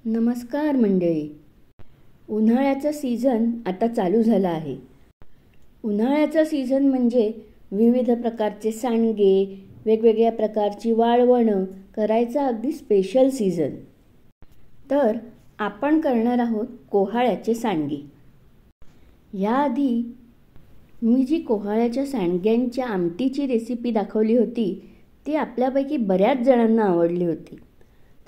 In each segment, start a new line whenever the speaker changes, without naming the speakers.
नमस्कार मंडळी. उन्हाळ्याचा सीझन आता चालू झाला आहे. उन्हाळ्याचा सीझन म्हणजे विविध प्रकारचे सांडगे, वेगवेगळ्या प्रकारची वाळवणं करायचा अगदी स्पेशल सीझन. तर आपण करणार आहोत कोहाळ्याचे सांडगे. याआधी मी जी कोहाळ्याच्या सांडग्यांच्या आमटीची रेसिपी दाखवली होती ती आपल्यापैकी बऱ्याच जणांना आवडली होती.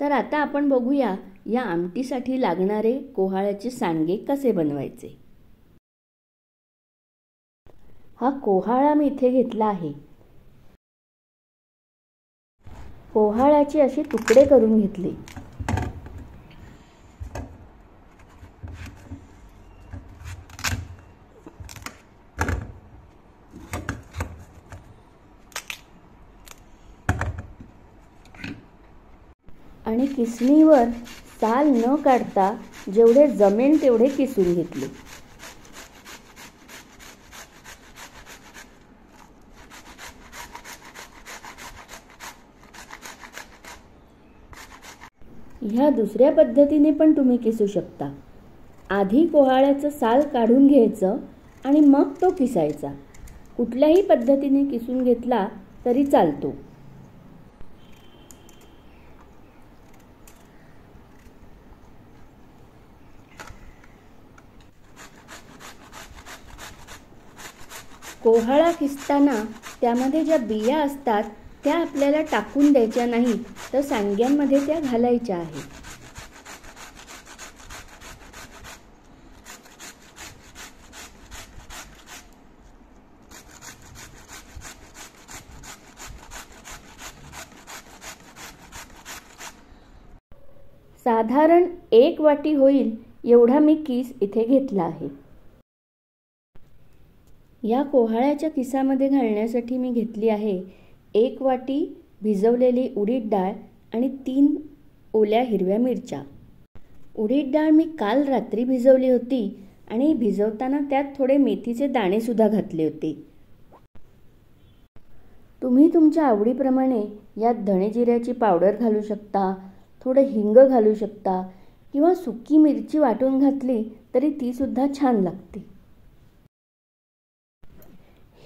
तर आता आपण बघूया या आमटीसाठी लागणारे कोहाळ्याचे सांडगे कसे बनवायचे. हा कोहाळा मी इथे घेतला आहे. कोहाळ्याचे असे तुकडे करून घेतले. आणि किसणीवर साल न काढता जेवढे जमेल तेवढे किसून घेतले. ह्या दुसऱ्या पद्धतीने पण तुम्ही किसू शकता. आधी कोहाळ्याचं साल काढून घ्यायचं आणि मग तो किसायचा. कुठल्याही पद्धतीने किसून घेतला तरी चालतो. कोहाळा किसताना त्यामध्ये ज्या बिया असतात त्या आपल्याला टाकून द्यायच्या नाहीत, तर सांडग्यांमध्ये त्या घालायच्या आहेत. साधारण 1 वाटी होईल एवढा मी किस इथे घेतला आहे. या कोहाळ्याच्या किसामध्ये घालण्यासाठी मी घेतली आहे 1 वाटी भिजवलेली उडीद डाळ आणि 3 ओल्या हिरव्या मिरच्या. उडीद डाळ मी काल रात्री भिजवली होती आणि भिजवताना त्यात थोडे मेथीचे दाणे सुद्धा घातले होते. तुम्ही तुमच्या आवडीप्रमाणे यात धणे जिऱ्याची पावडर घालू शकता, थोडं हिंग घालू शकता किंवा सुकी मिरची वाटून घातली तरी ती सुद्धा छान लागते.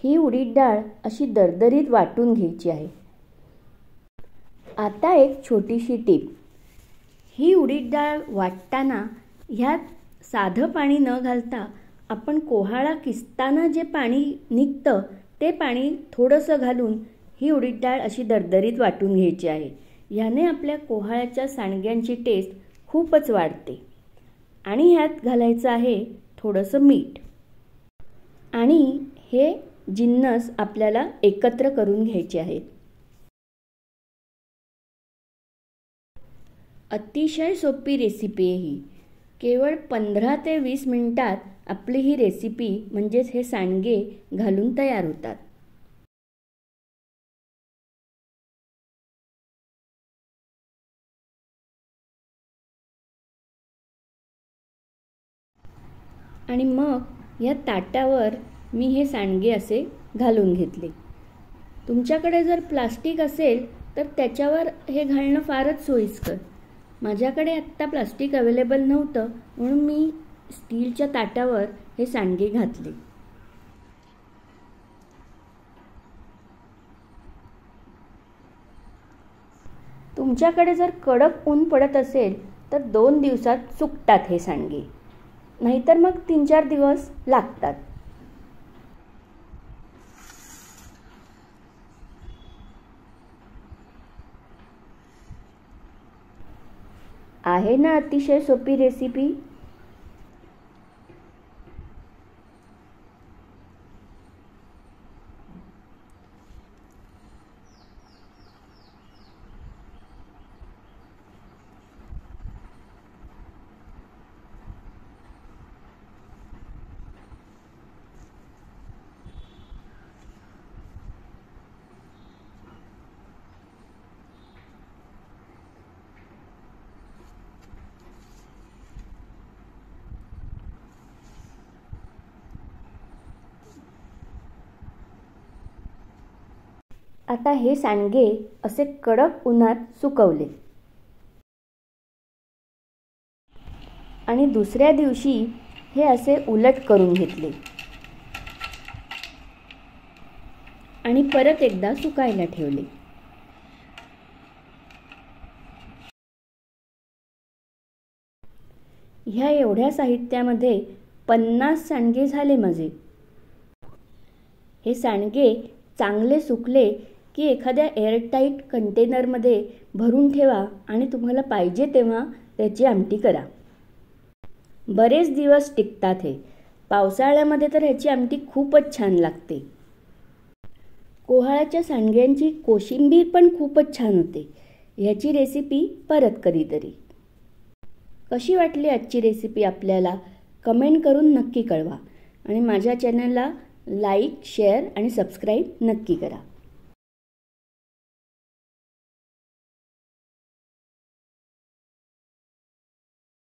ही उडीद डाळ अशी दरदरीत वाटून घ्यायची आहे. आता एक छोटीशी टीप. ही उडीद डाळ वाटताना ह्यात साधं पाणी न घालता आपण कोहाळा किसताना जे पाणी निघतं ते पाणी थोडंसं घालून ही उडीद डाळ अशी दरदरीत वाटून घ्यायची आहे. ह्याने आपल्या कोहाळ्याच्या सांडग्यांची टेस्ट खूपच वाढते. आणि ह्यात घालायचं आहे थोडंसं मीठ. आणि हे जिन्नस आपल्याला एकत्र करून घ्यायचे आहेत. अतिशय सोपी रेसिपी आहे ही. केवळ 15 ते 20 मिनिटात आपली ही रेसिपी म्हणजेच हे सांडगे घालून तयार होतात. आणि मग या ताटावर मी हे सांडगे असे घालून घेतले. तुमच्याकडे जर प्लास्टिक असेल तर त्याच्यावर हे घालणं फारच सोयीस्कर. माझ्याकडे आत्ता प्लास्टिक अवेलेबल नव्हतं म्हणून मी स्टीलच्या ताटावर हे सांडगे घातले. तुमच्याकडे जर कडक ऊन पडत असेल तर 2 दिवसात सुकतात हे सांडगे, नाहीतर मग 3-4 दिवस लागतात. आहे ना अतिशय सोपी रेसिपी. आता हे सांडगे असे कडक उन्हात सुकवले. आणि दुसऱ्या दिवशी हे असे उलट करून घेतले आणि परत एकदा सुकायला ठेवले. ह्या एवढ्या साहित्यामध्ये 50 सांडगे झाले माझे. हे सांडगे चांगले सुकले की एखाद्या एअरटाईट कंटेनरमध्ये भरून ठेवा आणि तुम्हाला पाहिजे तेव्हा त्याची आमटी करा. बरेच दिवस टिकतात हे. पावसाळ्यामध्ये तर ह्याची आमटी खूपच छान लागते. कोहाळ्याच्या सांडग्यांची कोशिंबीर पण खूपच छान होते. ह्याची रेसिपी परत कधीतरी. कशी वाटली आजची रेसिपी आपल्याला कमेंट करून नक्की कळवा आणि माझ्या चॅनलला लाईक, शेअर आणि सबस्क्राईब नक्की करा.